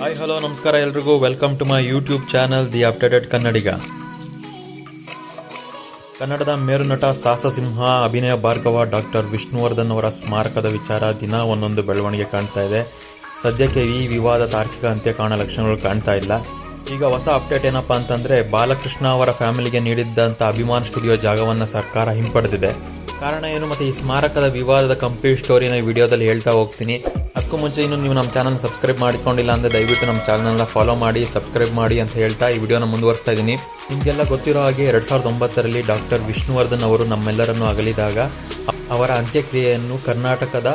Hi hello ನಮಸ್ಕಾರ ಎಲ್ರಿಗೂ. Welcome to my YouTube channel the updated Kannadiga. ಕನ್ನಡದ ಮೇರು ನಟ ಸಾಹಸಸಿಂಹ ಅಭಿನಯ ಭಾರ್ಗವ ಡಾಕ್ಟರ್ ವಿಷ್ಣುವರ್ಧನ್ ಅವರ ಸ್ಮಾರಕದ ವಿಚಾರ ದಿನ ಒಂದೊಂದು ಬೆಳವಣಿಗೆ ಕಾಣ್ತಾ ಇದೆ. ಸದ್ಯಕ್ಕೆ ಈ ವಿವಾದ ತಾರ್ಕಿಕ ಅಂತ್ಯ ಕಾಣೋ ಲಕ್ಷಣಗಳು ಕಾಣ್ತಾ ಇಲ್ಲ. ಈಗ ಹೊಸ ಅಪ್ಡೇಟ್ ಏನಪ್ಪಾ ಅಂತಂದರೆ, ಬಾಲಕೃಷ್ಣ ಅವರ ಫ್ಯಾಮಿಲಿಗೆ ನೀಡಿದ್ದಂಥ ಅಭಿಮಾನ್ ಸ್ಟುಡಿಯೋ ಜಾಗವನ್ನು ಸರ್ಕಾರ ಹಿಂಪಡೆದಿದೆ. ಕಾರಣ ಏನು ಮತ್ತು ಈ ಸ್ಮಾರಕದ ವಿವಾದದ ಕಂಪ್ಲೀಟ್ ಸ್ಟೋರಿನ ಈ ವಿಡಿಯೋದಲ್ಲಿ ಹೇಳ್ತಾ ಹೋಗ್ತೀನಿ. ಅದಕ್ಕೂ ಮುಂಚೆ ಇನ್ನು ನೀವು ನಮ್ಮ ಚಾನಲ್ ಸಬ್ಸ್ಕ್ರೈಬ್ ಮಾಡಿಕೊಂಡಿಲ್ಲ ಅಂದರೆ ದಯವಿಟ್ಟು ನಮ್ಮ ಚಾನಲ್ನ ಫಾಲೋ ಮಾಡಿ, ಸಬ್ಸ್ಕ್ರೈಬ್ ಮಾಡಿ ಅಂತ ಹೇಳ್ತಾ ಈ ವಿಡಿಯೋನ ಮುಂದುವರಿಸ್ತಾ ಇದ್ದೀನಿ. ನಿಮಗೆಲ್ಲ ಗೊತ್ತಿರೋ ಹಾಗೆ 2009ರಲ್ಲಿ ಡಾಕ್ಟರ್ ವಿಷ್ಣುವರ್ಧನ್ ಅವರು ನಮ್ಮೆಲ್ಲರನ್ನು ಅಗಲಿದಾಗ ಅವರ ಅಂತ್ಯಕ್ರಿಯೆಯನ್ನು ಕರ್ನಾಟಕದ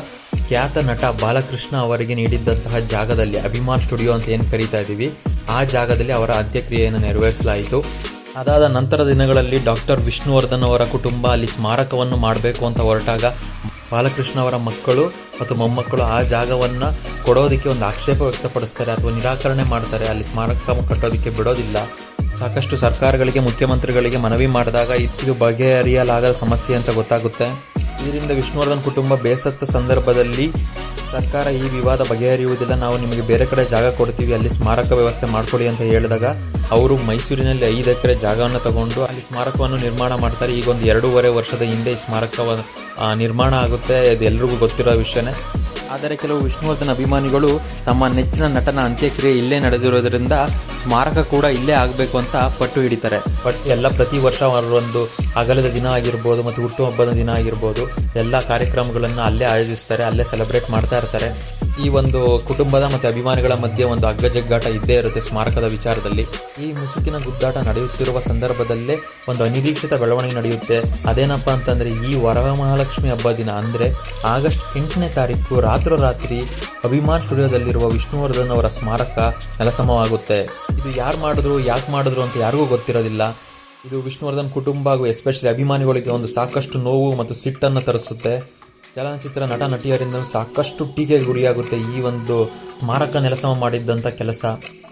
ಖ್ಯಾತ ನಟ ಬಾಲಕೃಷ್ಣ ಅವರಿಗೆ ನೀಡಿದ್ದಂತಹ ಜಾಗದಲ್ಲಿ, ಅಭಿಮಾನ್ ಸ್ಟುಡಿಯೋ ಅಂತ ಏನು ಕರೀತಾ ಇದ್ದೀವಿ, ಆ ಜಾಗದಲ್ಲಿ ಅವರ ಅಂತ್ಯಕ್ರಿಯೆಯನ್ನು ನೆರವೇರಿಸಲಾಯಿತು. ಅದಾದ ನಂತರದ ದಿನಗಳಲ್ಲಿ ಡಾಕ್ಟರ್ ವಿಷ್ಣುವರ್ಧನ್ ಅವರ ಕುಟುಂಬ ಅಲ್ಲಿ ಸ್ಮಾರಕವನ್ನು ಮಾಡಬೇಕು ಅಂತ ಹೊರಟಾಗ ಬಾಲಕೃಷ್ಣ ಅವರ ಮಕ್ಕಳು ಮತ್ತು ಮೊಮ್ಮಕ್ಕಳು ಆ ಜಾಗವನ್ನು ಕೊಡೋದಕ್ಕೆ ಒಂದು ಆಕ್ಷೇಪ ವ್ಯಕ್ತಪಡಿಸ್ತಾರೆ ಅಥವಾ ನಿರಾಕರಣೆ ಮಾಡ್ತಾರೆ. ಅಲ್ಲಿ ಸ್ಮಾರಕ ಕಟ್ಟೋದಕ್ಕೆ ಬಿಡೋದಿಲ್ಲ. ಸಾಕಷ್ಟು ಸರ್ಕಾರಗಳಿಗೆ, ಮುಖ್ಯಮಂತ್ರಿಗಳಿಗೆ ಮನವಿ ಮಾಡಿದಾಗ ಇದು ಬಗೆಹರಿಯಲಾಗದ ಸಮಸ್ಯೆ ಅಂತ ಗೊತ್ತಾಗುತ್ತೆ. ಇದರಿಂದ ವಿಷ್ಣುವರ್ಧನ್ ಕುಟುಂಬ ಬೇಸತ್ತ ಸಂದರ್ಭದಲ್ಲಿ ಸರ್ಕಾರ ಈ ವಿವಾದ ಬಗೆಹರಿಯುವುದಿಲ್ಲ, ನಾವು ನಿಮಗೆ ಬೇರೆ ಕಡೆ ಜಾಗ ಕೊಡ್ತೀವಿ, ಅಲ್ಲಿ ಸ್ಮಾರಕ ವ್ಯವಸ್ಥೆ ಮಾಡಿಕೊಡಿ ಅಂತ ಹೇಳಿದಾಗ ಅವರು ಮೈಸೂರಿನಲ್ಲಿ 5 ಎಕರೆ ಜಾಗವನ್ನು ತಗೊಂಡು ಅಲ್ಲಿ ಸ್ಮಾರಕವನ್ನು ನಿರ್ಮಾಣ ಮಾಡ್ತಾರೆ. ಈಗ ಒಂದು 2.5 ವರ್ಷದ ಹಿಂದೆ ಈ ಸ್ಮಾರಕ ನಿರ್ಮಾಣ ಆಗುತ್ತೆ. ಇದು ಎಲ್ರಿಗೂ ಗೊತ್ತಿರೋ ವಿಷಯನೇ. ಆದರೆ ಕೆಲವು ವಿಷ್ಣುವರ್ಧನ್ ಅಭಿಮಾನಿಗಳು ತಮ್ಮ ನೆಚ್ಚಿನ ನಟನ ಅಂತ್ಯಕ್ರಿಯೆ ಇಲ್ಲೇ ನಡೆದಿರೋದ್ರಿಂದ ಸ್ಮಾರಕ ಕೂಡ ಇಲ್ಲೇ ಆಗಬೇಕು ಅಂತ ಪಟ್ಟು ಹಿಡಿತಾರೆ. ಬಟ್ ಎಲ್ಲ ಪ್ರತಿ ವರ್ಷ ಅವರೊಂದು ಅಗಲದ ದಿನ ಆಗಿರ್ಬೋದು ಮತ್ತು ಹುಟ್ಟುಹಬ್ಬದ ದಿನ ಆಗಿರ್ಬೋದು, ಎಲ್ಲ ಕಾರ್ಯಕ್ರಮಗಳನ್ನು ಅಲ್ಲೇ ಆಯೋಜಿಸ್ತಾರೆ, ಅಲ್ಲೇ ಸೆಲೆಬ್ರೇಟ್ ಮಾಡ್ತಾ ಇರ್ತಾರೆ. ಈ ಒಂದು ಕುಟುಂಬದ ಮತ್ತು ಅಭಿಮಾನಿಗಳ ಮಧ್ಯೆ ಒಂದು ಅಗ್ಗಜಗ್ಗಾಟ ಇದ್ದೇ ಇರುತ್ತೆ ಸ್ಮಾರಕದ ವಿಚಾರದಲ್ಲಿ. ಈ ಮುಸುಕಿನ ಗುದ್ದಾಟ ನಡೆಯುತ್ತಿರುವ ಸಂದರ್ಭದಲ್ಲೇ ಒಂದು ಅನಿರೀಕ್ಷಿತ ಬೆಳವಣಿಗೆ ನಡೆಯುತ್ತೆ. ಅದೇನಪ್ಪ ಅಂತಂದರೆ, ಈ ವರಮಹಾಲಕ್ಷ್ಮಿ ಹಬ್ಬ ದಿನ ಅಂದರೆ ಆಗಸ್ಟ್ 8ನೇ ತಾರೀಕು ರಾತ್ರೋರಾತ್ರಿ ಅಭಿಮಾನ್ ಸ್ಟುಡಿಯೋದಲ್ಲಿರುವ ವಿಷ್ಣುವರ್ಧನ್ ಅವರ ಸ್ಮಾರಕ ನೆಲಸಮವಾಗುತ್ತೆ. ಇದು ಯಾರು ಮಾಡಿದ್ರು, ಯಾಕೆ ಮಾಡಿದ್ರು ಅಂತ ಯಾರಿಗೂ ಗೊತ್ತಿರೋದಿಲ್ಲ. ಇದು ವಿಷ್ಣುವರ್ಧನ್ ಕುಟುಂಬ ಹಾಗೂ ಎಸ್ಪೆಷಲಿ ಅಭಿಮಾನಿಗಳಿಗೆ ಒಂದು ಸಾಕಷ್ಟು ನೋವು ಮತ್ತು ಸಿಟ್ಟನ್ನು ತರಿಸುತ್ತೆ. ಚಲನಚಿತ್ರ ನಟ ನಟಿಯರಿಂದ ಸಾಕಷ್ಟು ಟೀಕೆಗೆ ಗುರಿಯಾಗುತ್ತೆ ಈ ಒಂದು ಸ್ಮಾರಕ ನೆಲಸಮ ಮಾಡಿದ್ದಂಥ ಕೆಲಸ.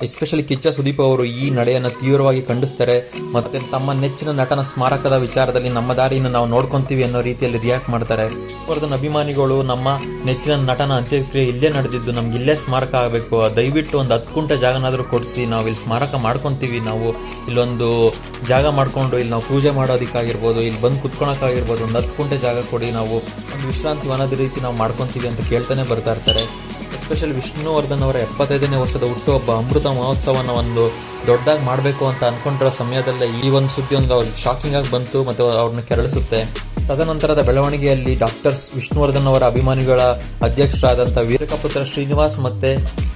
ಎಸ್ಪೆಷಲಿ ಕಿಚ್ಚ ಸುದೀಪ್ ಅವರು ಈ ನಡೆಯನ್ನು ತೀವ್ರವಾಗಿ ಖಂಡಿಸ್ತಾರೆ ಮತ್ತು ತಮ್ಮ ನೆಚ್ಚಿನ ನಟನ ಸ್ಮಾರಕದ ವಿಚಾರದಲ್ಲಿ ನಮ್ಮ ದಾರಿಯನ್ನು ನಾವು ನೋಡ್ಕೊತೀವಿ ಅನ್ನೋ ರೀತಿಯಲ್ಲಿ ರಿಯಾಕ್ಟ್ ಮಾಡ್ತಾರೆ. ವಿಷ್ಣುವರ್ಧನ್ ಅಭಿಮಾನಿಗಳು, ನಮ್ಮ ನೆಚ್ಚಿನ ನಟನ ಅಂತ್ಯಕ್ರಿಯೆ ಇಲ್ಲೇ ನಡೆದಿದ್ದು, ನಮ್ಗೆ ಇಲ್ಲೇ ಸ್ಮಾರಕ ಆಗಬೇಕು, ದಯವಿಟ್ಟು ಒಂದು 10 ಗುಂಟೆ ಜಾಗನಾದರೂ ಕೊಡಿಸಿ, ನಾವು ಇಲ್ಲಿ ಸ್ಮಾರಕ ಮಾಡ್ಕೊತೀವಿ, ನಾವು ಇಲ್ಲೊಂದು ಜಾಗ ಮಾಡಿಕೊಂಡು ಇಲ್ಲಿ ನಾವು ಪೂಜೆ ಮಾಡೋದಕ್ಕಾಗಿರ್ಬೋದು, ಇಲ್ಲಿ ಬಂದು ಕುತ್ಕೊಳಕ್ಕಾಗಿರ್ಬೋದು, ಒಂದು 10 ಗುಂಟೆ ಜಾಗ ಕೊಡಿ, ನಾವು ಒಂದು ವಿಶ್ರಾಂತಿ ವನದ ರೀತಿ ನಾವು ಮಾಡ್ಕೊತೀವಿ ಅಂತ ಕೇಳ್ತಾನೆ ಬರ್ತಾ ಇರ್ತಾರೆ. ಎಸ್ಪೆಷಲಿ ವಿಷ್ಣುವರ್ಧನ್ ಅವರ 75ನೇ ವರ್ಷದ ಹುಟ್ಟುಹಬ್ಬ ಅಮೃತ ಮಹೋತ್ಸವನ ಒಂದು ದೊಡ್ಡದಾಗಿ ಮಾಡಬೇಕು ಅಂತ ಅಂದ್ಕೊಂಡಿರೋ ಸಮಯದಲ್ಲೇ ಈ ಒಂದು ಸುದ್ದಿ ಒಂದು ಶಾಕಿಂಗ್ ಆಗಿ ಬಂತು ಮತ್ತು ಅವ್ರನ್ನ ಕೆರಳಿಸುತ್ತೆ. ತದನಂತರದ ಬೆಳವಣಿಗೆಯಲ್ಲಿ ಡಾಕ್ಟರ್ ವಿಷ್ಣುವರ್ಧನ್ ಅವರ ಅಭಿಮಾನಿಗಳ ಅಧ್ಯಕ್ಷರಾದಂಥ ವೀರಕಪುತ್ರ ಶ್ರೀನಿವಾಸ್ ಮತ್ತು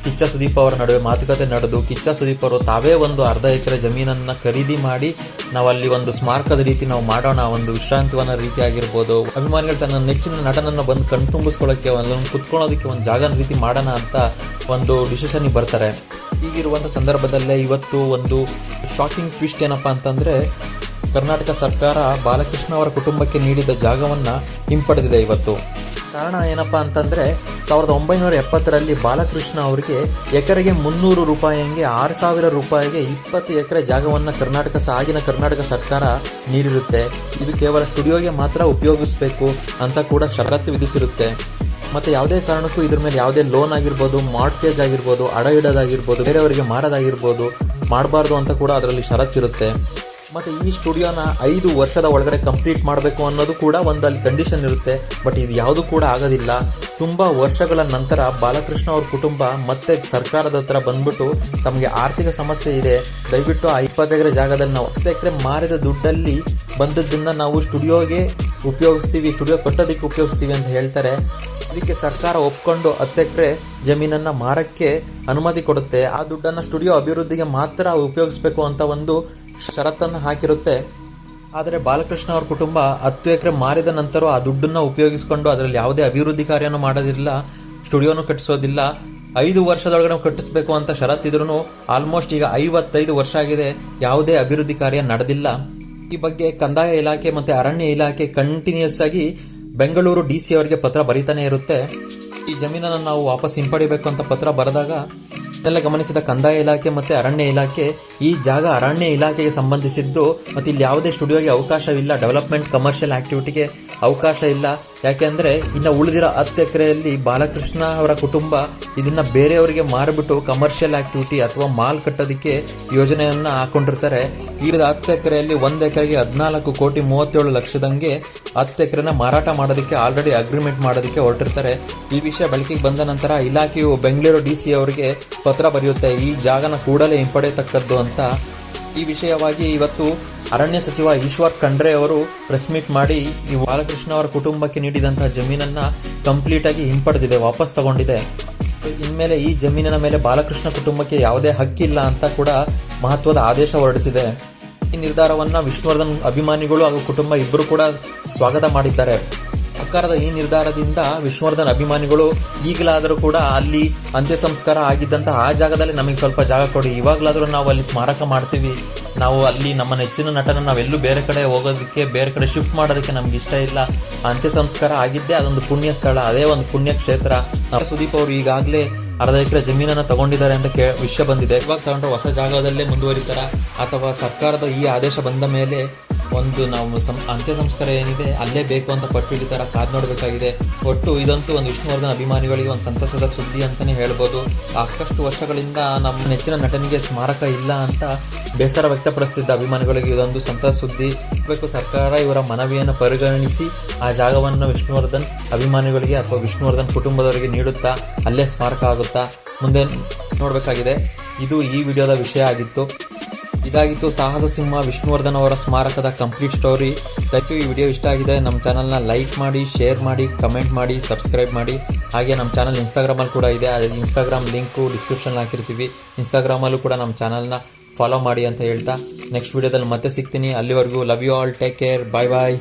ಕಿಚ್ಚ ಸುದೀಪ್ ಅವರ ನಡುವೆ ಮಾತುಕತೆ ನಡೆದು ಕಿಚ್ಚ ಸುದೀಪ್ ಅವರು ತಾವೇ ಒಂದು ಅರ್ಧ ಎಕರೆ ಜಮೀನನ್ನು ಖರೀದಿ ಮಾಡಿ ನಾವಲ್ಲಿ ಒಂದು ಸ್ಮಾರಕದ ರೀತಿ ನಾವು ಮಾಡೋಣ, ಒಂದು ವಿಶ್ರಾಂತಿವನ ರೀತಿ ಆಗಿರ್ಬೋದು, ಅಭಿಮಾನಿಗಳು ತನ್ನ ನೆಚ್ಚಿನ ನಟನನ್ನು ಬಂದು ಕಣ್ತುಂಬಿಸ್ಕೊಳ್ಳೋಕ್ಕೆ, ಒಂದು ಕುತ್ಕೊಳ್ಳೋದಕ್ಕೆ ಒಂದು ಜಾಗನ ರೀತಿ ಮಾಡೋಣ ಅಂತ ಒಂದು ಡಿಸಿಷನ್ಗೆ ಬರ್ತಾರೆ. ಹೀಗಿರುವಂಥ ಸಂದರ್ಭದಲ್ಲೇ ಇವತ್ತು ಒಂದು ಶಾಕಿಂಗ್ ಟ್ವಿಸ್ಟ್ ಏನಪ್ಪ ಅಂತಂದರೆ, ಕರ್ನಾಟಕ ಸರ್ಕಾರ ಬಾಲಕೃಷ್ಣ ಅವರ ಕುಟುಂಬಕ್ಕೆ ನೀಡಿದ ಜಾಗವನ್ನು ಹಿಂಪಡೆದಿದೆ ಇವತ್ತು. ಕಾರಣ ಏನಪ್ಪ ಅಂತಂದರೆ, 1970ರಲ್ಲಿ ಬಾಲಕೃಷ್ಣ ಅವರಿಗೆ ಎಕರೆಗೆ 300 ರೂಪಾಯಿಗೆ 6,000 ರೂಪಾಯಿಗೆ 20 ಎಕರೆ ಜಾಗವನ್ನು ಆಗಿನ ಕರ್ನಾಟಕ ಸರ್ಕಾರ ನೀಡಿರುತ್ತೆ. ಇದು ಕೇವಲ ಸ್ಟುಡಿಯೋಗೆ ಮಾತ್ರ ಉಪಯೋಗಿಸಬೇಕು ಅಂತ ಕೂಡ ಷರತ್ತು ವಿಧಿಸಿರುತ್ತೆ. ಮತ್ತು ಯಾವುದೇ ಕಾರಣಕ್ಕೂ ಇದ್ರ ಮೇಲೆ ಯಾವುದೇ ಲೋನ್ ಆಗಿರ್ಬೋದು, ಮಾರ್ಟ್ಗೇಜ್ ಆಗಿರ್ಬೋದು, ಅಡ ಇಡೋದಾಗಿರ್ಬೋದು, ಬೇರೆಯವರಿಗೆ ಮಾರೋದಾಗಿರ್ಬೋದು ಮಾಡಬಾರ್ದು ಅಂತ ಕೂಡ ಅದರಲ್ಲಿ ಷರತ್ತಿರುತ್ತೆ. ಮತ್ತು ಈ ಸ್ಟುಡಿಯೋನ 5 ವರ್ಷದ ಒಳಗಡೆ ಕಂಪ್ಲೀಟ್ ಮಾಡಬೇಕು ಅನ್ನೋದು ಕೂಡ ಒಂದು ಅಲ್ಲಿ ಕಂಡೀಷನ್ ಇರುತ್ತೆ. ಬಟ್ ಇದು ಯಾವುದು ಕೂಡ ಆಗೋದಿಲ್ಲ. ತುಂಬ ವರ್ಷಗಳ ನಂತರ ಬಾಲಕೃಷ್ಣ ಅವ್ರ ಕುಟುಂಬ ಮತ್ತೆ ಸರ್ಕಾರದ ಹತ್ರ ಬಂದ್ಬಿಟ್ಟು ತಮಗೆ ಆರ್ಥಿಕ ಸಮಸ್ಯೆ ಇದೆ, ದಯವಿಟ್ಟು ಆ 20 ಎಕರೆ ಜಾಗದಲ್ಲಿ ನಾವು 10 ಎಕರೆ ಮಾರಿದ ದುಡ್ಡಲ್ಲಿ ಬಂದದ್ದನ್ನು ನಾವು ಸ್ಟುಡಿಯೋಗೆ ಉಪಯೋಗಿಸ್ತೀವಿ, ಸ್ಟುಡಿಯೋ ಕಟ್ಟೋದಕ್ಕೆ ಉಪಯೋಗಿಸ್ತೀವಿ ಅಂತ ಹೇಳ್ತಾರೆ. ಇದಕ್ಕೆ ಸರ್ಕಾರ ಒಪ್ಕೊಂಡು 10 ಎಕರೆ ಜಮೀನನ್ನು ಮಾರಕ್ಕೆ ಅನುಮತಿ ಕೊಡುತ್ತೆ. ಆ ದುಡ್ಡನ್ನು ಸ್ಟುಡಿಯೋ ಅಭಿವೃದ್ಧಿಗೆ ಮಾತ್ರ ಉಪಯೋಗಿಸ್ಬೇಕು ಅಂತ ಒಂದು ಷರತ್ತನ್ನು ಹಾಕಿರುತ್ತೆ. ಆದರೆ ಬಾಲಕೃಷ್ಣ ಅವ್ರ ಕುಟುಂಬ 10 ಎಕರೆ ಮಾರಿದ ನಂತರ ಆ ದುಡ್ಡನ್ನು ಉಪಯೋಗಿಸ್ಕೊಂಡು ಅದರಲ್ಲಿ ಯಾವುದೇ ಅಭಿವೃದ್ಧಿ ಕಾರ್ಯನೂ ಮಾಡೋದಿಲ್ಲ, ಸ್ಟುಡಿಯೋನು ಕಟ್ಟಿಸೋದಿಲ್ಲ. 5 ವರ್ಷದೊಳಗಡೆ ಕಟ್ಟಿಸ್ಬೇಕು ಅಂತ ಷರತ್ತಿದ್ರೂ ಆಲ್ಮೋಸ್ಟ್ ಈಗ 55 ವರ್ಷ ಆಗಿದೆ, ಯಾವುದೇ ಅಭಿವೃದ್ಧಿ ಕಾರ್ಯ ನಡೆದಿಲ್ಲ. ಈ ಬಗ್ಗೆ ಕಂದಾಯ ಇಲಾಖೆ ಮತ್ತು ಅರಣ್ಯ ಇಲಾಖೆ ಕಂಟಿನ್ಯೂಸ್ ಆಗಿ ಬೆಂಗಳೂರು DC ಅವರಿಗೆ ಪತ್ರ ಬರೀತಾನೆ ಇರುತ್ತೆ. ಈ ಜಮೀನನ್ನು ನಾವು ವಾಪಸ್ ಹಿಂಪಡಿಬೇಕು ಅಂತ ಪತ್ರ ಬರೆದಾಗ ಎಲ್ಲ ಗಮನಿಸಿದ ಕಂದಾಯ ಇಲಾಖೆ ಮತ್ತು ಅರಣ್ಯ ಇಲಾಖೆ ಈ ಜಾಗ ಅರಣ್ಯ ಇಲಾಖೆಗೆ ಸಂಬಂಧಿಸಿದ್ದು ಮತ್ತು ಇಲ್ಲಿ ಯಾವುದೇ ಸ್ಟುಡಿಯೋಗೆ ಅವಕಾಶವಿಲ್ಲ, ಡೆವಲಪ್ಮೆಂಟ್ ಕಮರ್ಷಿಯಲ್ ಆಕ್ಟಿವಿಟಿಗೆ ಅವಕಾಶ ಇಲ್ಲ. ಯಾಕೆಂದರೆ ಇನ್ನು ಉಳಿದಿರೋ 10 ಎಕರೆಯಲ್ಲಿ ಬಾಲಕೃಷ್ಣ ಅವರ ಕುಟುಂಬ ಇದನ್ನು ಬೇರೆಯವರಿಗೆ ಮಾರಿಬಿಟ್ಟು ಕಮರ್ಷಿಯಲ್ ಆ್ಯಕ್ಟಿವಿಟಿ ಅಥವಾ ಮಾಲ್ ಕಟ್ಟೋದಕ್ಕೆ ಯೋಜನೆಯನ್ನು ಹಾಕೊಂಡಿರ್ತಾರೆ. ಈ 10 ಎಕರೆಯಲ್ಲಿ 1 ಎಕರೆಗೆ 14,37,00,000ದಂಗೆ 10 ಎಕರೆನ ಮಾರಾಟ ಮಾಡೋದಕ್ಕೆ ಆಲ್ರೆಡಿ ಅಗ್ರಿಮೆಂಟ್ ಮಾಡೋದಕ್ಕೆ ಹೊರಟಿರ್ತಾರೆ. ಈ ವಿಷಯ ಬೆಳಕಿಗೆ ಬಂದ ನಂತರ ಇಲಾಖೆಯು ಬೆಂಗಳೂರು DC ಅವರಿಗೆ ಪತ್ರ ಬರೆಯುತ್ತೆ, ಈ ಜಾಗನ ಕೂಡಲೇ ಹಿಂಪಡೆಯತಕ್ಕದ್ದು ಅಂತ. ಈ ವಿಷಯವಾಗಿ ಇವತ್ತು ಅರಣ್ಯ ಸಚಿವ ಈಶ್ವರ್ ಖಂಡ್ರೆ ಅವರು ಪ್ರೆಸ್ ಮೀಟ್ ಮಾಡಿ ಈ ಬಾಲಕೃಷ್ಣ ಅವರ ಕುಟುಂಬಕ್ಕೆ ನೀಡಿದಂತಹ ಜಮೀನನ್ನು ಕಂಪ್ಲೀಟಾಗಿ ಹಿಂಪಡೆದಿದೆ, ವಾಪಸ್ ತಗೊಂಡಿದೆ. ಇನ್ಮೇಲೆ ಈ ಜಮೀನಿನ ಮೇಲೆ ಬಾಲಕೃಷ್ಣ ಕುಟುಂಬಕ್ಕೆ ಯಾವುದೇ ಹಕ್ಕಿಲ್ಲ ಅಂತ ಕೂಡ ಮಹತ್ವದ ಆದೇಶ ಹೊರಡಿಸಿದೆ. ಈ ನಿರ್ಧಾರವನ್ನು ವಿಷ್ಣುವರ್ಧನ್ ಅಭಿಮಾನಿಗಳು ಹಾಗೂ ಕುಟುಂಬ ಇಬ್ಬರು ಕೂಡ ಸ್ವಾಗತ ಮಾಡಿದ್ದಾರೆ. ಸರ್ಕಾರದ ಈ ನಿರ್ಧಾರದಿಂದ ವಿಷ್ಣುವರ್ಧನ್ ಅಭಿಮಾನಿಗಳು ಈಗಲಾದರೂ ಕೂಡ ಅಲ್ಲಿ ಅಂತ್ಯ ಸಂಸ್ಕಾರ ಆಗಿದ್ದಂಥ ಆ ಜಾಗದಲ್ಲಿ ನಮಗೆ ಸ್ವಲ್ಪ ಜಾಗ ಕೊಡಿ, ಇವಾಗಲಾದರೂ ನಾವು ಅಲ್ಲಿ ಸ್ಮಾರಕ ಮಾಡ್ತೀವಿ, ನಾವು ಅಲ್ಲಿ ನಮ್ಮ ನೆಚ್ಚಿನ ನಟನ ನಾವೆಲ್ಲೂ ಬೇರೆ ಕಡೆ ಹೋಗೋದಕ್ಕೆ ಬೇರೆ ಕಡೆ ಶಿಫ್ಟ್ ಮಾಡೋದಕ್ಕೆ ನಮ್ಗೆ ಇಷ್ಟ ಇಲ್ಲ, ಅಂತ್ಯ ಸಂಸ್ಕಾರ ಆಗಿದ್ದೇ ಅದೊಂದು ಪುಣ್ಯ ಸ್ಥಳ, ಅದೇ ಒಂದು ಪುಣ್ಯ ಕ್ಷೇತ್ರ. ಸುದೀಪ್ ಅವರು ಈಗಾಗಲೇ 1/2 ಎಕರೆ ಜಮೀನನ್ನು ತಗೊಂಡಿದ್ದಾರೆ ಅಂತ ವಿಷಯ ಬಂದಿದೆ. ಇವಾಗ ತಗೊಂಡ್ರೆ ಹೊಸ ಜಾಗದಲ್ಲೇ ಮುಂದುವರಿತಾರ ಅಥವಾ ಸರ್ಕಾರದ ಈ ಆದೇಶ ಬಂದ ಮೇಲೆ ಒಂದು ನಾವು ಅಂತ್ಯ ಸಂಸ್ಕಾರ ಏನಿದೆ ಅಲ್ಲೇ ಬೇಕು ಅಂತ ಪಟ್ಟು ಹಿಡಿತಾರ, ಕಾದು ನೋಡಬೇಕಾಗಿದೆ. ಒಟ್ಟು ಇದಂತೂ ಒಂದು ವಿಷ್ಣುವರ್ಧನ್ ಅಭಿಮಾನಿಗಳಿಗೆ ಒಂದು ಸಂತಸದ ಸುದ್ದಿ ಅಂತಲೇ ಹೇಳ್ಬೋದು. ಸಾಕಷ್ಟು ವರ್ಷಗಳಿಂದ ನಮ್ಮ ನೆಚ್ಚಿನ ನಟನಿಗೆ ಸ್ಮಾರಕ ಇಲ್ಲ ಅಂತ ಬೇಸರ ವ್ಯಕ್ತಪಡಿಸ್ತಿದ್ದ ಅಭಿಮಾನಿಗಳಿಗೆ ಇದೊಂದು ಸಂತಸ ಸುದ್ದಿ. ಬೇಕು ಸರ್ಕಾರ ಇವರ ಮನವಿಯನ್ನು ಪರಿಗಣಿಸಿ ಆ ಜಾಗವನ್ನು ವಿಷ್ಣುವರ್ಧನ್ ಅಭಿಮಾನಿಗಳಿಗೆ ಅಥವಾ ವಿಷ್ಣುವರ್ಧನ್ ಕುಟುಂಬದವರಿಗೆ ನೀಡುತ್ತಾ ಅಲ್ಲೇ ಸ್ಮಾರಕ ಆಗುತ್ತಾ ಮುಂದೆ ನೋಡಬೇಕಾಗಿದೆ. ಇದು ಈ ವಿಡಿಯೋದ ವಿಷಯ ಆಗಿತ್ತು. ಇದಾಗಿತ್ತು ಸಾಹಸ ಸಿಂಹ ವಿಷ್ಣುವರ್ಧನ್ ಅವರ ಸ್ಮಾರಕದ ಕಂಪ್ಲೀಟ್ ಸ್ಟೋರಿ. ದಯವಿಟ್ಟು ಈ ವಿಡಿಯೋ ಇಷ್ಟ ಆಗಿದೆ ನಮ್ಮ ಚಾನಲ್ನ ಲೈಕ್ ಮಾಡಿ, ಶೇರ್ ಮಾಡಿ, ಕಮೆಂಟ್ ಮಾಡಿ, ಸಬ್ಸ್ಕ್ರೈಬ್ ಮಾಡಿ. ಹಾಗೆ ನಮ್ಮ ಚಾನಲ್ ಇನ್ಸ್ಟಾಗ್ರಾಮಲ್ಲಿ ಕೂಡ ಇದೆ, ಅದೇ ಇನ್ಸ್ಟಾಗ್ರಾಮ್ ಲಿಂಕು ಡಿಸ್ಕ್ರಿಪ್ಷನ್ ಹಾಕಿರ್ತೀವಿ. ಇನ್ಸ್ಟಾಗ್ರಾಮಲ್ಲೂ ಕೂಡ ನಮ್ಮ ಚಾನಲ್ನ ಫಾಲೋ ಮಾಡಿ ಅಂತ ಹೇಳ್ತಾ ನೆಕ್ಸ್ಟ್ ವಿಡಿಯೋದಲ್ಲಿ ಮತ್ತೆ ಸಿಗ್ತೀನಿ. ಅಲ್ಲಿವರೆಗೂ love you all, take care, bye bye.